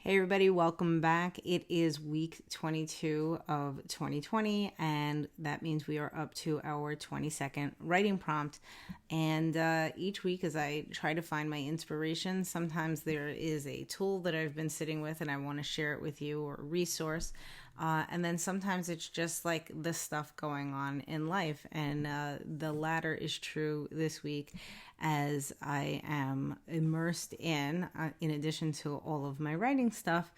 Hey everybody, welcome back. It is week 22 of 2020, and that means we are up to our 22nd writing prompt. And each week, as I try to find my inspiration, sometimes there is a tool that I've been sitting with and I want to share it with you, or a resource. And then sometimes it's just like the stuff going on in life. And the latter is true this week, as I am immersed in addition to all of my writing stuff,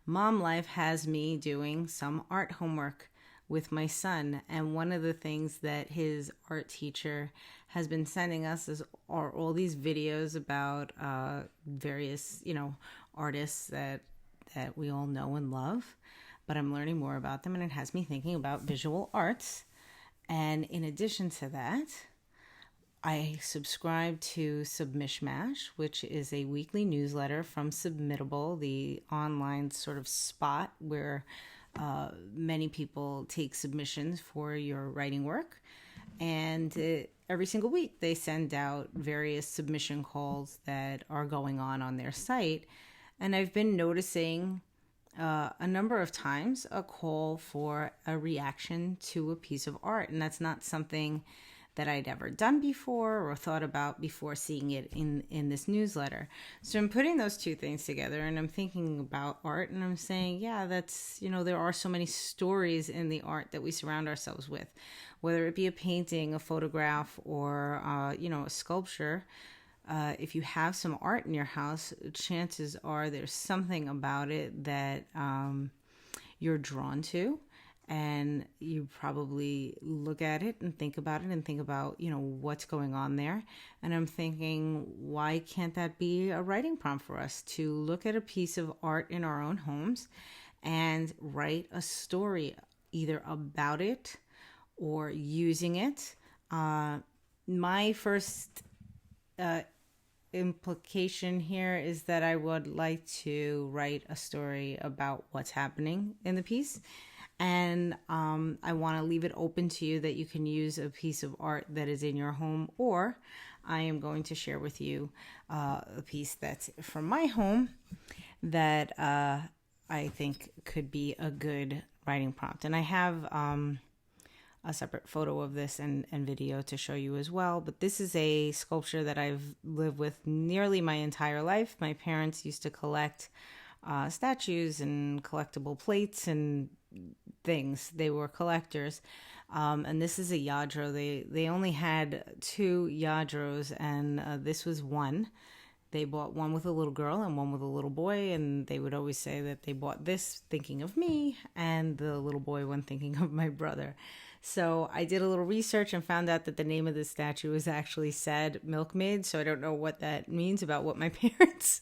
mom life has me doing some art homework with my son. And one of the things that his art teacher has been sending us are all these videos about various, artists that we all know and love. But I'm learning more about them, and it has me thinking about visual arts. And in addition to that, I subscribe to Submishmash, which is a weekly newsletter from Submittable, the online sort of spot where many people take submissions for your writing work. And every single week they send out various submission calls that are going on their site. And I've been noticing a number of times a call for a reaction to a piece of art. And that's not something that I'd ever done before or thought about before seeing it in this newsletter. So I'm putting those two things together, and I'm thinking about art, and I'm saying, yeah, that's, there are so many stories in the art that we surround ourselves with, whether it be a painting, a photograph, or, a sculpture. If you have some art in your house, chances are there's something about it that you're drawn to. And you probably look at it and think about what's going on there. And I'm thinking, why can't that be a writing prompt for us to look at a piece of art in our own homes and write a story either about it or using it? My first implication here is that I would like to write a story about what's happening in the piece. And I want to leave it open to you that you can use a piece of art that is in your home, or I am going to share with you a piece that's from my home that I think could be a good writing prompt. And I have a separate photo of this and video to show you as well. But this is a sculpture that I've lived with nearly my entire life. My parents used to collect statues and collectible plates and things. They were collectors. And this is a Lladró. They only had two Lladrós, and this was one. They bought one with a little girl and one with a little boy, and they would always say that they bought this thinking of me and the little boy one thinking of my brother. So I did a little research and found out that the name of the statue is actually Sad Milkmaid. So I don't know what that means about what my parents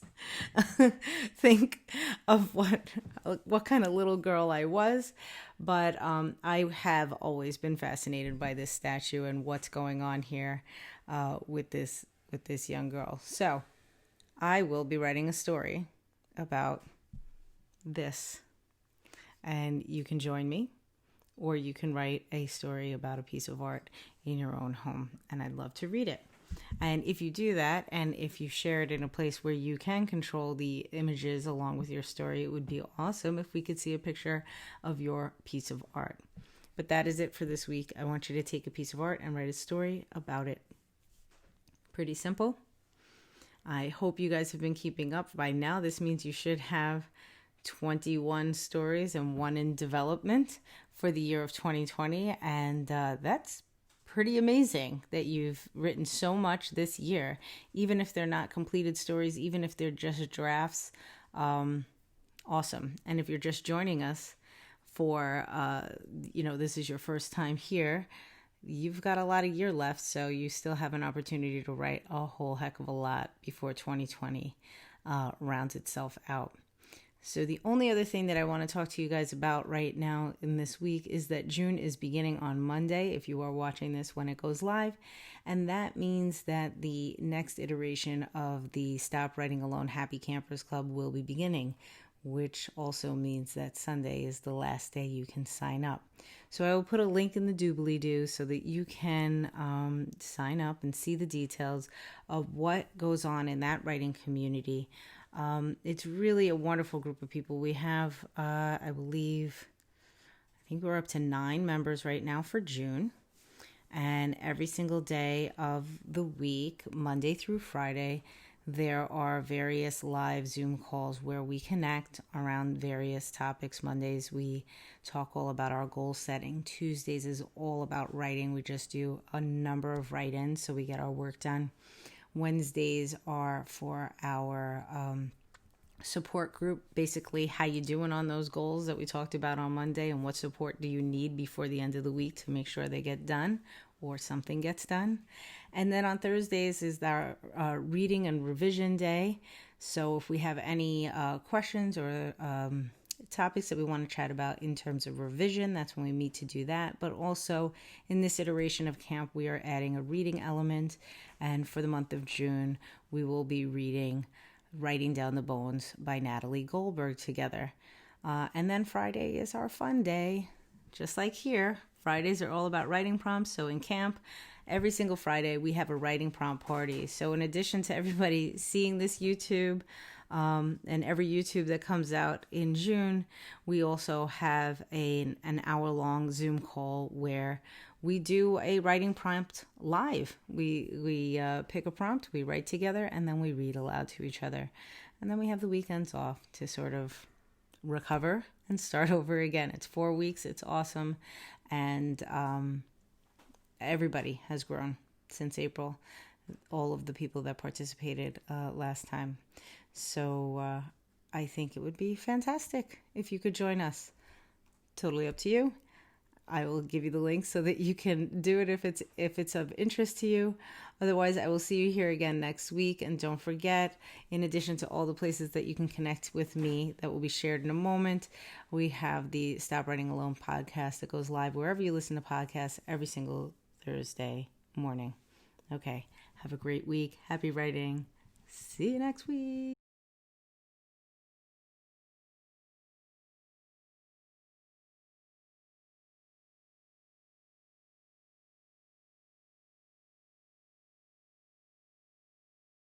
think of what kind of little girl I was. But I have always been fascinated by this statue and what's going on here with this young girl. So I will be writing a story about this, and you can join me. Or you can write a story about a piece of art in your own home, and I'd love to read it. And if you do that, and if you share it in a place where you can control the images along with your story, it would be awesome if we could see a picture of your piece of art. But that is it for this week. I want you to take a piece of art and write a story about it. Pretty simple. I hope you guys have been keeping up. By now, this means you should have 21 stories and one in development for the year of 2020, and that's pretty amazing that you've written so much this year, even if they're not completed stories, even if they're just drafts. Awesome. And if you're just joining us for this is your first time here, you've got a lot of year left, so you still have an opportunity to write a whole heck of a lot before 2020 rounds itself out. So the only other thing that I want to talk to you guys about right now in this week is that June is beginning on Monday, if you are watching this when it goes live. And that means that the next iteration of the Stop Writing Alone Happy Campers Club will be beginning, which also means that Sunday is the last day you can sign up. So I will put a link in the doobly-doo so that you can sign up and see the details of what goes on in that writing community. It's really a wonderful group of people. We have, I think we're up to 9 members right now for June. And every single day of the week, Monday through Friday, there are various live Zoom calls where we connect around various topics. Mondays, we talk all about our goal setting. Tuesdays is all about writing. We just do a number of write-ins so we get our work done. Wednesdays are for our support group, basically how you doing on those goals that we talked about on Monday, and what support do you need before the end of the week to make sure they get done or something gets done. And then on Thursdays is our reading and revision day. So if we have any questions or topics that we want to chat about in terms of revision, that's when we meet to do that. But also in this iteration of camp, we are adding a reading element. And for the month of June, we will be reading Writing Down the Bones by Natalie Goldberg together. And then Friday is our fun day, just like here. Fridays are all about writing prompts. So in camp, every single Friday, we have a writing prompt party. So in addition to everybody seeing this YouTube and every YouTube that comes out in June, we also have an hour-long Zoom call where we do a writing prompt live. We pick a prompt, we write together, and then we read aloud to each other. And then we have the weekends off to sort of recover and start over again. It's 4 weeks. It's awesome. And everybody has grown since April, all of the people that participated last time. So I think it would be fantastic if you could join us. Totally up to you. I will give you the link so that you can do it if it's of interest to you. Otherwise, I will see you here again next week. And don't forget, in addition to all the places that you can connect with me that will be shared in a moment, we have the Stop Writing Alone podcast that goes live wherever you listen to podcasts every single Thursday morning. Okay, have a great week. Happy writing. See you next week.